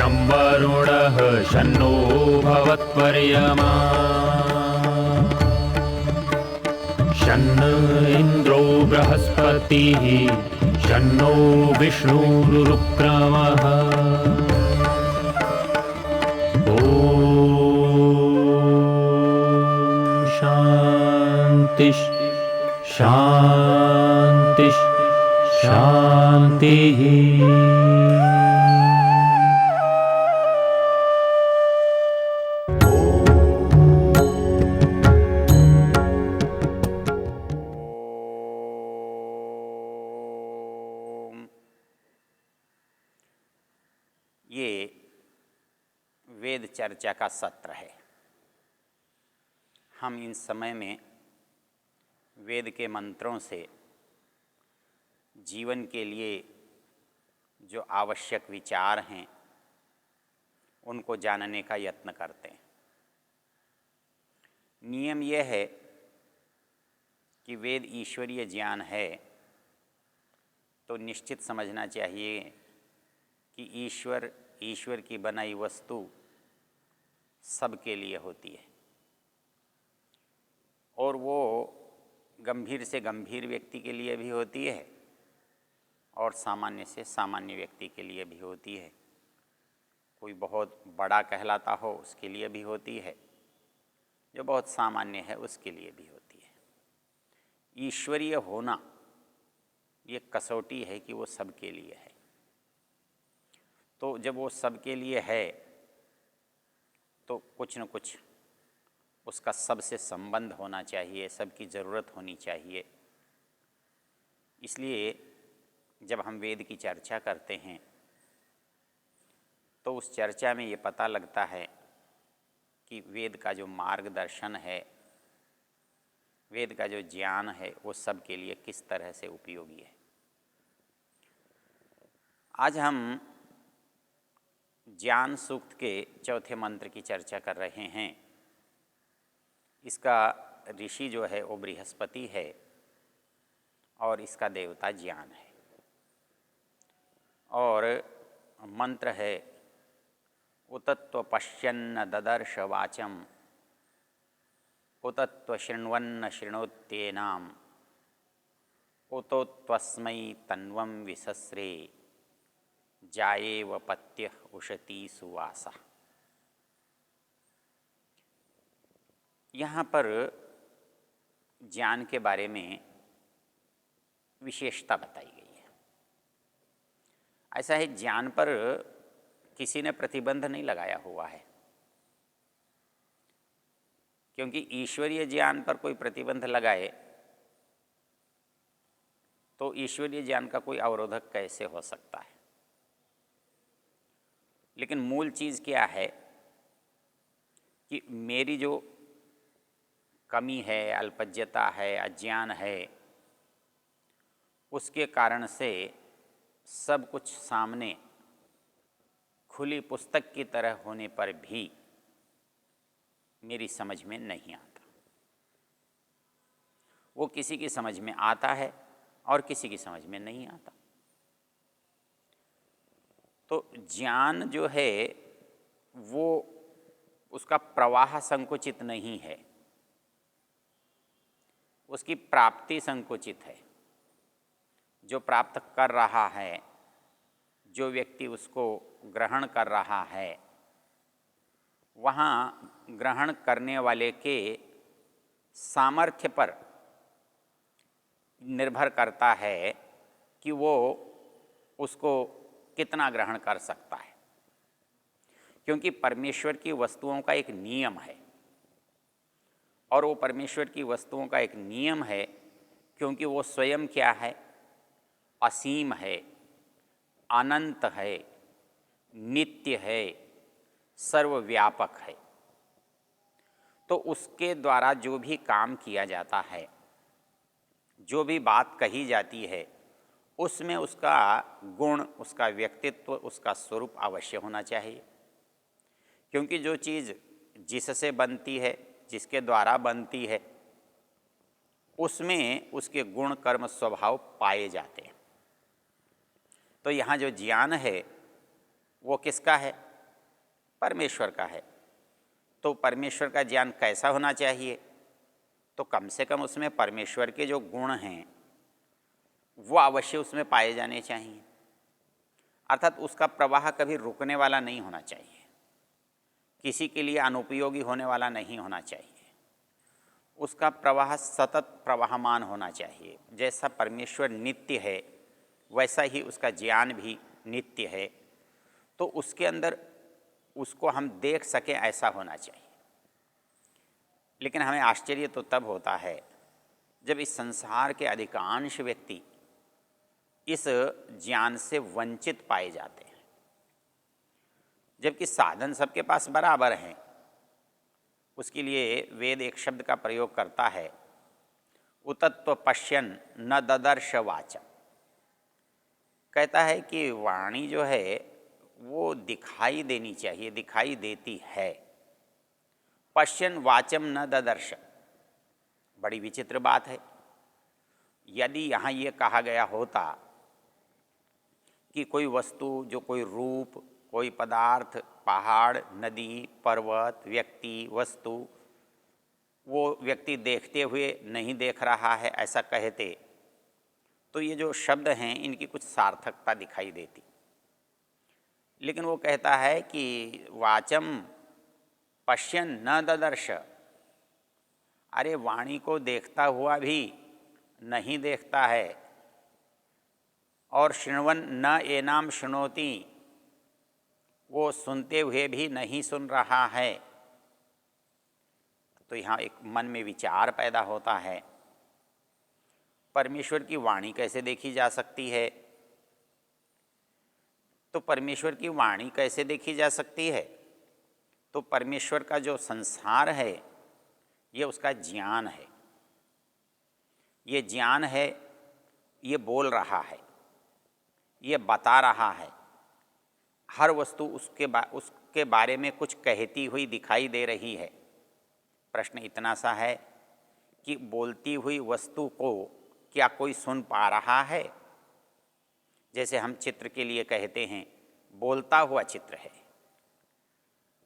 शं वरुणः शन्नो भवत्वर्यमा शन्न इन्द्रो बृहस्पतिः शन्नो विष्णुरुक्रमः ॐ शान्ति शान्ति शान्तिः। ये वेद चर्चा का सत्र है। हम इन समय में वेद के मंत्रों से जीवन के लिए जो आवश्यक विचार हैं उनको जानने का यत्न करते हैं। नियम यह है कि वेद ईश्वरीय ज्ञान है तो निश्चित समझना चाहिए कि ईश्वर की बनाई वस्तु सबके लिए होती है और वो गंभीर से गंभीर व्यक्ति के लिए भी होती है और सामान्य से सामान्य व्यक्ति के लिए भी होती है। कोई बहुत बड़ा कहलाता हो उसके लिए भी होती है, जो बहुत सामान्य है उसके लिए भी होती है। ईश्वरीय होना ये कसौटी है कि वो सबके लिए है। तो जब वो सबके लिए है तो कुछ न कुछ उसका सबसे संबंध होना चाहिए, सबकी ज़रूरत होनी चाहिए। इसलिए जब हम वेद की चर्चा करते हैं तो उस चर्चा में ये पता लगता है कि वेद का जो मार्गदर्शन है, वेद का जो ज्ञान है, वो सबके लिए किस तरह से उपयोगी है। आज हम ज्ञान सूक्त के चौथे मंत्र की चर्चा कर रहे हैं। इसका ऋषि जो है वो बृहस्पति है और इसका देवता ज्ञान है। और मंत्र है उतत्व पश्यन्न ददर्श वाचम उतत्व शृण्वन्न शृणोत्येनाम उतोत्वस्मै तन्वं विसस्रे जायेव पत्य उशती सुवासा। यहाँ पर ज्ञान के बारे में विशेषता बताई गई है। ऐसा है, ज्ञान पर किसी ने प्रतिबंध नहीं लगाया हुआ है, क्योंकि ईश्वरीय ज्ञान पर कोई प्रतिबंध लगाए तो ईश्वरीय ज्ञान का कोई अवरोधक कैसे हो सकता है। लेकिन मूल चीज़ क्या है कि मेरी जो कमी है, अल्पज्ञता है, अज्ञान है, उसके कारण से सब कुछ सामने खुली पुस्तक की तरह होने पर भी मेरी समझ में नहीं आता। वो किसी की समझ में आता है और किसी की समझ में नहीं आता। तो ज्ञान जो है वो उसका प्रवाह संकुचित नहीं है, उसकी प्राप्ति संकुचित है। जो प्राप्त कर रहा है, जो व्यक्ति उसको ग्रहण कर रहा है, वहाँ ग्रहण करने वाले के सामर्थ्य पर निर्भर करता है कि वो उसको कितना ग्रहण कर सकता है। क्योंकि परमेश्वर की वस्तुओं का एक नियम है, और वो परमेश्वर की वस्तुओं का एक नियम है क्योंकि वो स्वयं क्या है, असीम है, अनंत है, नित्य है, सर्वव्यापक है। तो उसके द्वारा जो भी काम किया जाता है, जो भी बात कही जाती है, उसमें उसका गुण, उसका व्यक्तित्व, उसका स्वरूप अवश्य होना चाहिए। क्योंकि जो चीज़ जिससे बनती है, जिसके द्वारा बनती है, उसमें उसके गुण, कर्म, स्वभाव पाए जाते हैं। तो यहाँ जो ज्ञान है वो किसका है? परमेश्वर का है। तो परमेश्वर का ज्ञान कैसा होना चाहिए? तो कम से कम उसमें परमेश्वर के जो गुण हैं वो अवश्य उसमें पाए जाने चाहिए। अर्थात उसका प्रवाह कभी रुकने वाला नहीं होना चाहिए, किसी के लिए अनुपयोगी होने वाला नहीं होना चाहिए। उसका प्रवाह सतत प्रवाहमान होना चाहिए। जैसा परमेश्वर नित्य है वैसा ही उसका ज्ञान भी नित्य है। तो उसके अंदर उसको हम देख सकें ऐसा होना चाहिए। लेकिन हमें आश्चर्य तो तब होता है जब इस संसार के अधिकांश व्यक्ति इस ज्ञान से वंचित पाए जाते हैं, जबकि साधन सबके पास बराबर हैं। उसके लिए वेद एक शब्द का प्रयोग करता है, उतत्व पश्यन न ददर्श वाचम। कहता है कि वाणी जो है वो दिखाई देनी चाहिए, दिखाई देती है। पश्यन वाचम न ददर्श, बड़ी विचित्र बात है। यदि यहाँ ये कहा गया होता कि कोई वस्तु, जो कोई रूप, कोई पदार्थ, पहाड़, नदी, पर्वत, व्यक्ति, वस्तु, वो व्यक्ति देखते हुए नहीं देख रहा है ऐसा कहते, तो ये जो शब्द हैं इनकी कुछ सार्थकता दिखाई देती। लेकिन वो कहता है कि वाचम पश्यन न ददर्श, अरे वाणी को देखता हुआ भी नहीं देखता है, और शृण्वन न एनाम शृणोति, वो सुनते हुए भी नहीं सुन रहा है। तो यहाँ एक मन में विचार पैदा होता है, परमेश्वर की वाणी कैसे देखी जा सकती है? तो परमेश्वर की वाणी कैसे देखी जा सकती है? तो परमेश्वर का जो संसार है ये उसका ज्ञान है। ये ज्ञान है, ये बोल रहा है, ये बता रहा है। हर वस्तु उसके बारे में कुछ कहती हुई दिखाई दे रही है। प्रश्न इतना सा है कि बोलती हुई वस्तु को क्या कोई सुन पा रहा है? जैसे हम चित्र के लिए कहते हैं बोलता हुआ चित्र है,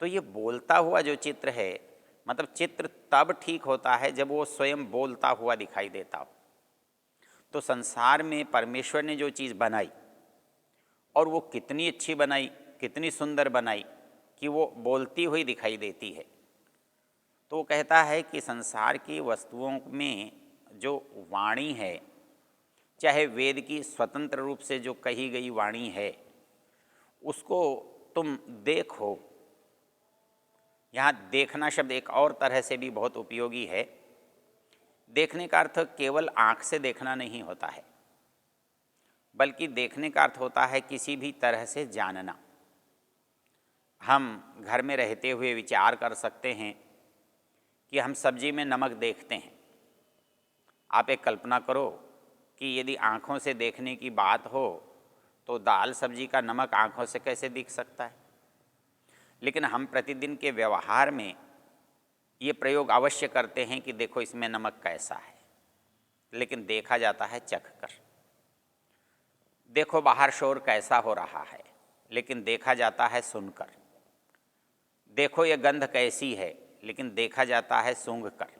तो ये बोलता हुआ जो चित्र है, मतलब चित्र तब ठीक होता है जब वो स्वयं बोलता हुआ दिखाई देता हो। तो संसार में परमेश्वर ने जो चीज़ बनाई, और वो कितनी अच्छी बनाई, कितनी सुंदर बनाई कि वो बोलती हुई दिखाई देती है। तो वो कहता है कि संसार की वस्तुओं में जो वाणी है, चाहे वेद की स्वतंत्र रूप से जो कही गई वाणी है, उसको तुम देखो। यहाँ देखना शब्द एक और तरह से भी बहुत उपयोगी है। देखने का अर्थ केवल आँख से देखना नहीं होता है, बल्कि देखने का अर्थ होता है किसी भी तरह से जानना। हम घर में रहते हुए विचार कर सकते हैं कि हम सब्जी में नमक देखते हैं। आप एक कल्पना करो कि यदि आँखों से देखने की बात हो तो दाल सब्जी का नमक आँखों से कैसे दिख सकता है? लेकिन हम प्रतिदिन के व्यवहार में ये प्रयोग अवश्य करते हैं कि देखो इसमें नमक कैसा है, लेकिन देखा जाता है चख कर। देखो बाहर शोर कैसा हो रहा है, लेकिन देखा जाता है सुनकर। देखो ये गंध कैसी है, लेकिन देखा जाता है सूंघ कर।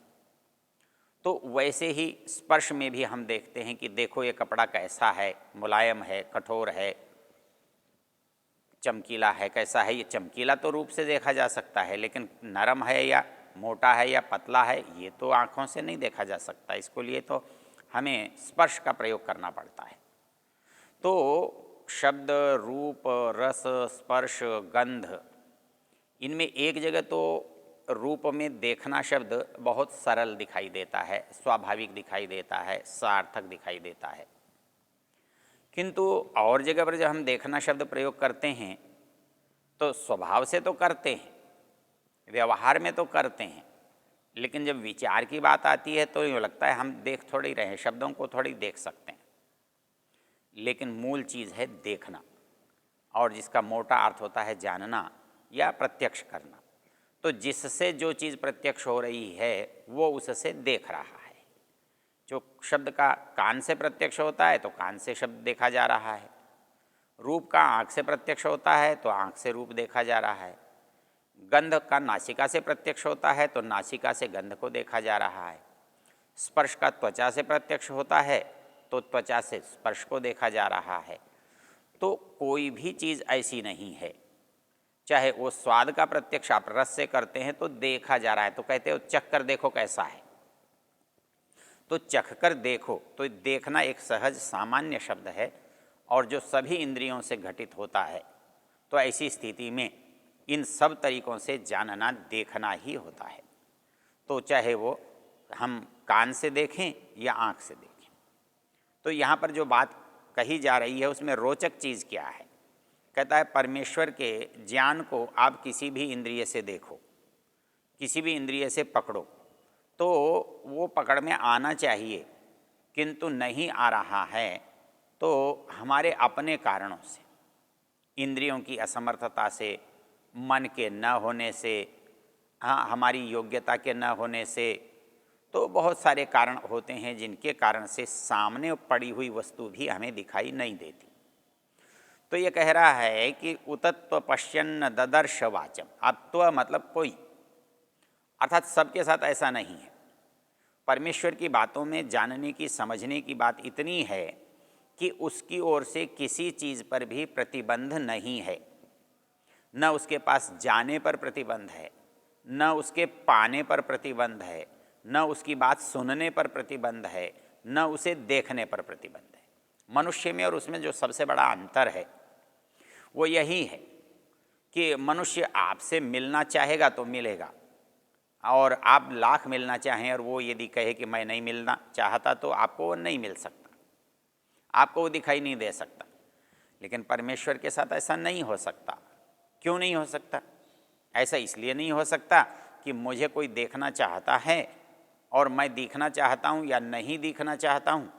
तो वैसे ही स्पर्श में भी हम देखते हैं कि देखो ये कपड़ा कैसा है, मुलायम है, कठोर है, चमकीला है, कैसा है। ये चमकीला तो रूप से देखा जा सकता है, लेकिन नरम है या मोटा है या पतला है, ये तो आँखों से नहीं देखा जा सकता। इसको लिए तो हमें स्पर्श का प्रयोग करना पड़ता है। तो शब्द, रूप, रस, स्पर्श, गंध, इनमें एक जगह तो रूप में देखना शब्द बहुत सरल दिखाई देता है, स्वाभाविक दिखाई देता है, सार्थक दिखाई देता है। किंतु और जगह पर जब हम देखना शब्द प्रयोग करते हैं तो स्वभाव से तो करते हैं, व्यवहार में तो करते हैं, लेकिन जब विचार की बात आती है तो यूँ लगता है हम देख थोड़ी रहे हैं, शब्दों को थोड़ी देख सकते हैं। लेकिन मूल चीज़ है देखना, और जिसका मोटा अर्थ होता है जानना या प्रत्यक्ष करना। तो जिससे जो चीज़ प्रत्यक्ष हो रही है वो उससे देख रहा है। जो शब्द का कान से प्रत्यक्ष होता है तो कान से शब्द देखा जा रहा है, रूप का आँख से प्रत्यक्ष होता है तो आँख से रूप देखा जा रहा है। गंध का नासिका से प्रत्यक्ष होता है तो नासिका से गंध को देखा जा रहा है, स्पर्श का त्वचा से प्रत्यक्ष होता है तो त्वचा से स्पर्श को देखा जा रहा है। तो कोई भी चीज़ ऐसी नहीं है, चाहे वो स्वाद का प्रत्यक्ष आप रस से करते हैं तो देखा जा रहा है, तो कहते हो चख कर देखो कैसा है, तो चख कर देखो, तो देखना एक सहज सामान्य शब्द है और जो सभी इंद्रियों से घटित होता है। तो ऐसी स्थिति में इन सब तरीकों से जानना देखना ही होता है। तो चाहे वो हम कान से देखें या आँख से देखें। तो यहाँ पर जो बात कही जा रही है उसमें रोचक चीज़ क्या है? कहता है परमेश्वर के ज्ञान को आप किसी भी इंद्रिय से देखो, किसी भी इंद्रिय से पकड़ो, तो वो पकड़ में आना चाहिए, किंतु नहीं आ रहा है। तो हमारे अपने कारणों से, इंद्रियों की असमर्थता से, मन के न होने से, हाँ हमारी योग्यता के न होने से, तो बहुत सारे कारण होते हैं जिनके कारण से सामने पड़ी हुई वस्तु भी हमें दिखाई नहीं देती। तो ये कह रहा है कि उतत्व पश्यन्न ददर्श वाचम। अत्व मतलब कोई, अर्थात सबके साथ ऐसा नहीं है। परमेश्वर की बातों में जानने की, समझने की बात इतनी है कि उसकी ओर से किसी चीज़ पर भी प्रतिबंध नहीं है। न उसके पास जाने पर प्रतिबंध है, न उसके पाने पर प्रतिबंध है, न उसकी बात सुनने पर प्रतिबंध है, न उसे देखने पर प्रतिबंध है। मनुष्य में और उसमें जो सबसे बड़ा अंतर है वो यही है कि मनुष्य आपसे मिलना चाहेगा तो मिलेगा, और आप लाख मिलना चाहें और वो यदि कहे कि मैं नहीं मिलना चाहता तो आपको वो नहीं मिल सकता, आपको वो दिखाई नहीं दे सकता। लेकिन परमेश्वर के साथ ऐसा नहीं हो सकता। क्यों नहीं हो सकता? ऐसा इसलिए नहीं हो सकता कि मुझे कोई देखना चाहता है और मैं दिखना चाहता हूँ या नहीं दिखना चाहता हूँ।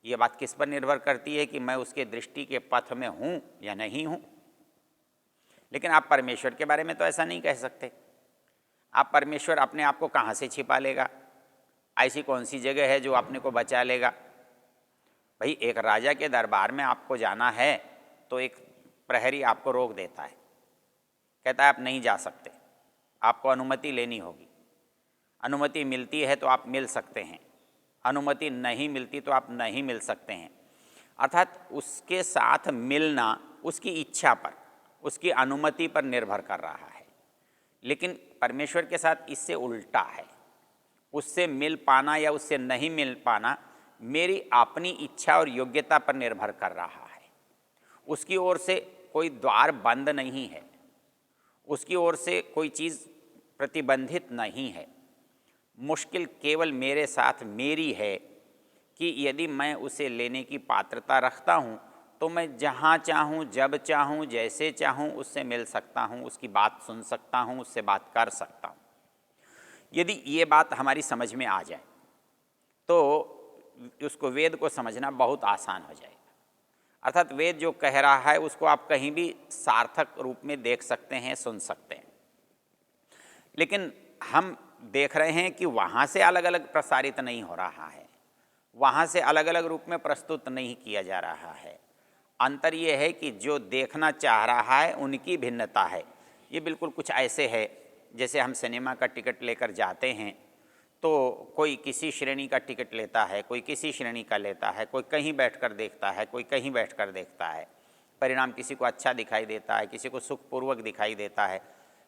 ये बात किस पर निर्भर करती है कि मैं उसके दृष्टि के पथ में हूँ या नहीं हूँ। लेकिन आप परमेश्वर के बारे में तो ऐसा नहीं कह सकते। आप परमेश्वर अपने आप को कहाँ से छिपा लेगा? ऐसी कौन सी जगह है जो अपने को बचा लेगा? भाई एक राजा के दरबार में आपको जाना है तो एक प्रहरी आपको रोक देता है, कहता है आप नहीं जा सकते, आपको अनुमति लेनी होगी। अनुमति मिलती है तो आप मिल सकते हैं, अनुमति नहीं मिलती तो आप नहीं मिल सकते हैं। अर्थात उसके साथ मिलना उसकी इच्छा पर, उसकी अनुमति पर निर्भर कर रहा है। लेकिन परमेश्वर के साथ इससे उल्टा है। उससे मिल पाना या उससे नहीं मिल पाना मेरी अपनी इच्छा और योग्यता पर निर्भर कर रहा है। उसकी ओर से कोई द्वार बंद नहीं है, उसकी ओर से कोई चीज़ प्रतिबंधित नहीं है। मुश्किल केवल मेरे साथ मेरी है कि यदि मैं उसे लेने की पात्रता रखता हूँ तो मैं जहाँ चाहूँ, जब चाहूँ, जैसे चाहूँ उससे मिल सकता हूँ, उसकी बात सुन सकता हूँ, उससे बात कर सकता हूँ। यदि ये बात हमारी समझ में आ जाए तो उसको, वेद को समझना बहुत आसान हो जाएगा। अर्थात वेद जो कह रहा है उसको आप कहीं भी सार्थक रूप में देख सकते हैं, सुन सकते हैं। लेकिन हम देख रहे हैं कि वहाँ से अलग अलग प्रसारित नहीं हो रहा है, वहाँ से अलग अलग रूप में प्रस्तुत नहीं किया जा रहा है। अंतर ये है कि जो देखना चाह रहा है उनकी भिन्नता है। ये बिल्कुल कुछ ऐसे है जैसे हम सिनेमा का टिकट लेकर जाते हैं तो कोई किसी श्रेणी का टिकट लेता है, कोई किसी श्रेणी का लेता है, कोई कहीं बैठकर देखता है, कोई कहीं बैठकर देखता है। परिणाम किसी को अच्छा दिखाई देता है, किसी को सुखपूर्वक दिखाई देता है,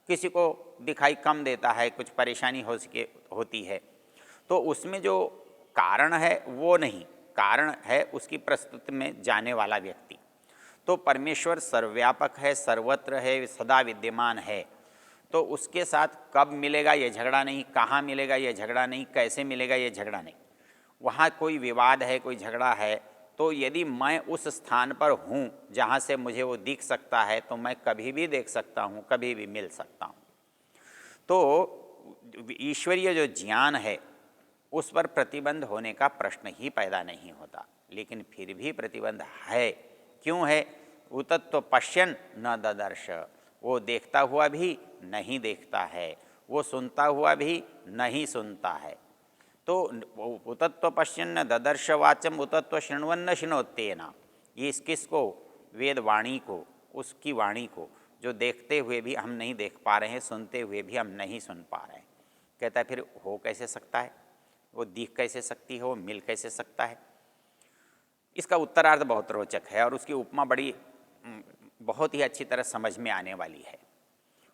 किसी को दिखाई कम देता है, कुछ परेशानी होती है। तो उसमें जो कारण है वो नहीं, कारण है उसकी प्रस्तुति में जाने वाला व्यक्ति। तो परमेश्वर सर्वव्यापक है, सर्वत्र है, सदा विद्यमान है। तो उसके साथ कब मिलेगा ये झगड़ा नहीं, कहाँ मिलेगा ये झगड़ा नहीं, कैसे मिलेगा ये झगड़ा नहीं। वहाँ कोई विवाद है, कोई झगड़ा है, तो यदि मैं उस स्थान पर हूँ जहाँ से मुझे वो दिख सकता है तो मैं कभी भी देख सकता हूँ, कभी भी मिल सकता हूँ। तो ईश्वरीय जो ज्ञान है उस पर प्रतिबंध होने का प्रश्न ही पैदा नहीं होता। लेकिन फिर भी प्रतिबंध है। क्यों है? उतत्व पश्यन न ददर्श। वो देखता हुआ भी नहीं देखता है, वो सुनता हुआ भी नहीं सुनता है। तो उतत्व पश्यन्न ददर्श वाचम उतत्व शृण्वन्न शृणोत्येन। ये किसको? वेद वाणी को, उसकी वाणी को। जो देखते हुए भी हम नहीं देख पा रहे हैं, सुनते हुए भी हम नहीं सुन पा रहे हैं। कहता है फिर हो कैसे सकता है, वो दिख कैसे सकती है, वो मिल कैसे सकता है। इसका उत्तरार्ध बहुत रोचक है और उसकी उपमा बड़ी बहुत ही अच्छी तरह समझ में आने वाली है।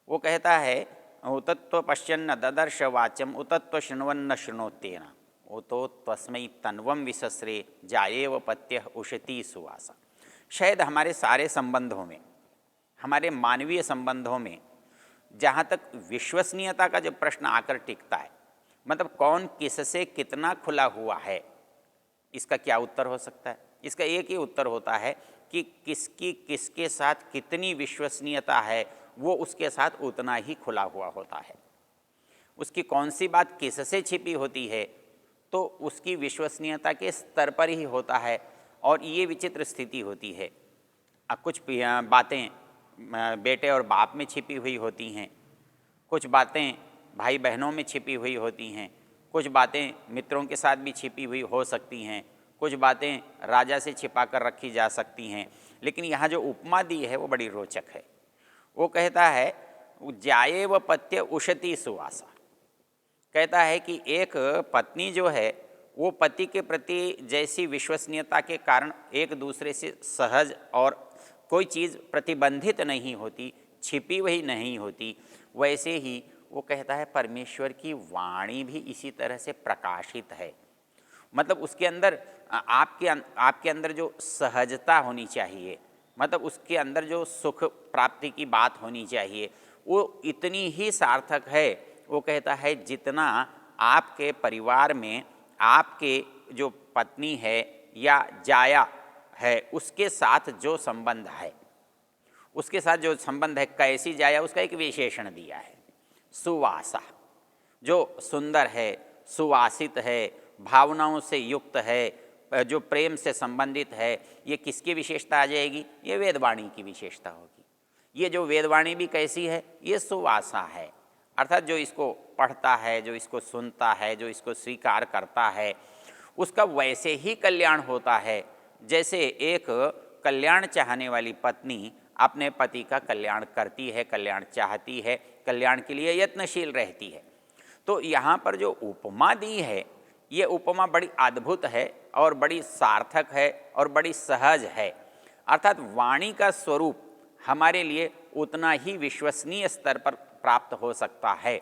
वो कहता है उतत्व पश्यन्न ददर्श वाचम उतत्व शृण्वन्न शृणोतेन उतो तस्मै तन्वम विसस्रे जायेव पत्य उशती सुवासा। शायद हमारे सारे संबंधों में, हमारे मानवीय संबंधों में जहाँ तक विश्वसनीयता का जब प्रश्न आकर टिकता है, मतलब कौन किससे कितना खुला हुआ है, इसका क्या उत्तर हो सकता है? इसका एक ही उत्तर होता है कि किसकी किसके साथ कितनी विश्वसनीयता है, वो उसके साथ उतना ही खुला हुआ होता है। उसकी कौन सी बात किससे छिपी होती है तो उसकी विश्वसनीयता के स्तर पर ही होता है। और ये विचित्र स्थिति होती है। अब कुछ बातें बेटे और बाप में छिपी हुई होती हैं, कुछ बातें भाई बहनों में छिपी हुई होती हैं, कुछ बातें मित्रों के साथ भी छिपी हुई हो सकती हैं, कुछ बातें राजा से छिपा कर रखी जा सकती हैं। लेकिन यहाँ जो उपमा दी है वो बड़ी रोचक है। वो कहता है जायेव पत्य उशती सुवासा। कहता है कि एक पत्नी जो है वो पति के प्रति जैसी विश्वसनीयता के कारण एक दूसरे से सहज और कोई चीज़ प्रतिबंधित नहीं होती, छिपी हुई नहीं होती, वैसे ही वो कहता है परमेश्वर की वाणी भी इसी तरह से प्रकाशित है। मतलब उसके अंदर आपके अंदर जो सहजता होनी चाहिए, मतलब उसके अंदर जो सुख प्राप्ति की बात होनी चाहिए, वो इतनी ही सार्थक है। वो कहता है जितना आपके परिवार में आपके जो पत्नी है या जाया है उसके साथ जो संबंध है, उसके साथ जो संबंध है, कैसी जाया, उसका एक विशेषण दिया है सुवासा, जो सुंदर है, सुवासित है, भावनाओं से युक्त है, जो प्रेम से संबंधित है। ये किसकी विशेषता आ जाएगी? ये वेदवाणी की विशेषता होगी। ये जो वेदवाणी भी कैसी है? ये सुवासा है। अर्थात जो इसको पढ़ता है, जो इसको सुनता है, जो इसको स्वीकार करता है, उसका वैसे ही कल्याण होता है जैसे एक कल्याण चाहने वाली पत्नी अपने पति का कल्याण करती है, कल्याण चाहती है, कल्याण के लिए यत्नशील रहती है। तो यहाँ पर जो उपमा दी है, ये उपमा बड़ी अद्भुत है और बड़ी सार्थक है और बड़ी सहज है। अर्थात वाणी का स्वरूप हमारे लिए उतना ही विश्वसनीय स्तर पर प्राप्त हो सकता है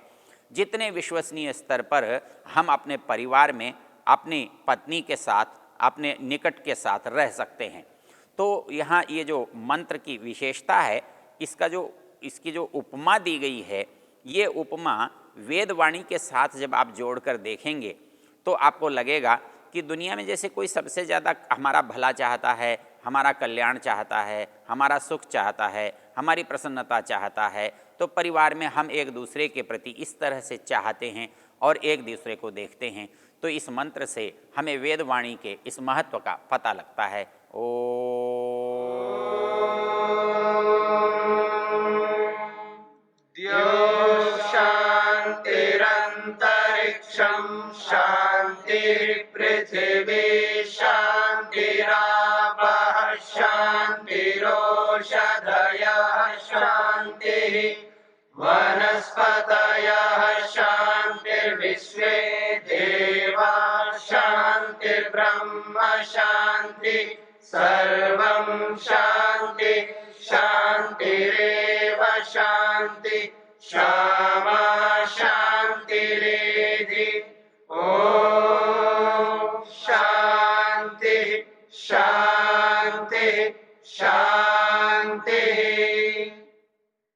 जितने विश्वसनीय स्तर पर हम अपने परिवार में अपनी पत्नी के साथ, अपने निकट के साथ रह सकते हैं। तो यहाँ ये जो मंत्र की विशेषता है, इसकी जो उपमा दी गई है, ये उपमा वेदवाणी के साथ जब आप जोड़कर देखेंगे तो आपको लगेगा कि दुनिया में जैसे कोई सबसे ज़्यादा हमारा भला चाहता है, हमारा कल्याण चाहता है, हमारा सुख चाहता है, हमारी प्रसन्नता चाहता है, तो परिवार में हम एक दूसरे के प्रति इस तरह से चाहते हैं और एक दूसरे को देखते हैं। तो इस मंत्र से हमें वेदवाणी के इस महत्व का पता लगता है। ओ द्यौः शान्तिरन्तरिक्षं शान्तिः पृथिवी शान्तिरापः शान्तिरोषधयः शान्तिः वनस्पतयः शान्तिर्विश्वे देवाः शान्तिर्ब्रह्म शान्तिः सर्वं शान्ति शान्तिरेव शान्ति क्षमा शान्तिरेधि। ॐ शान्ति शान्ति शान्ति।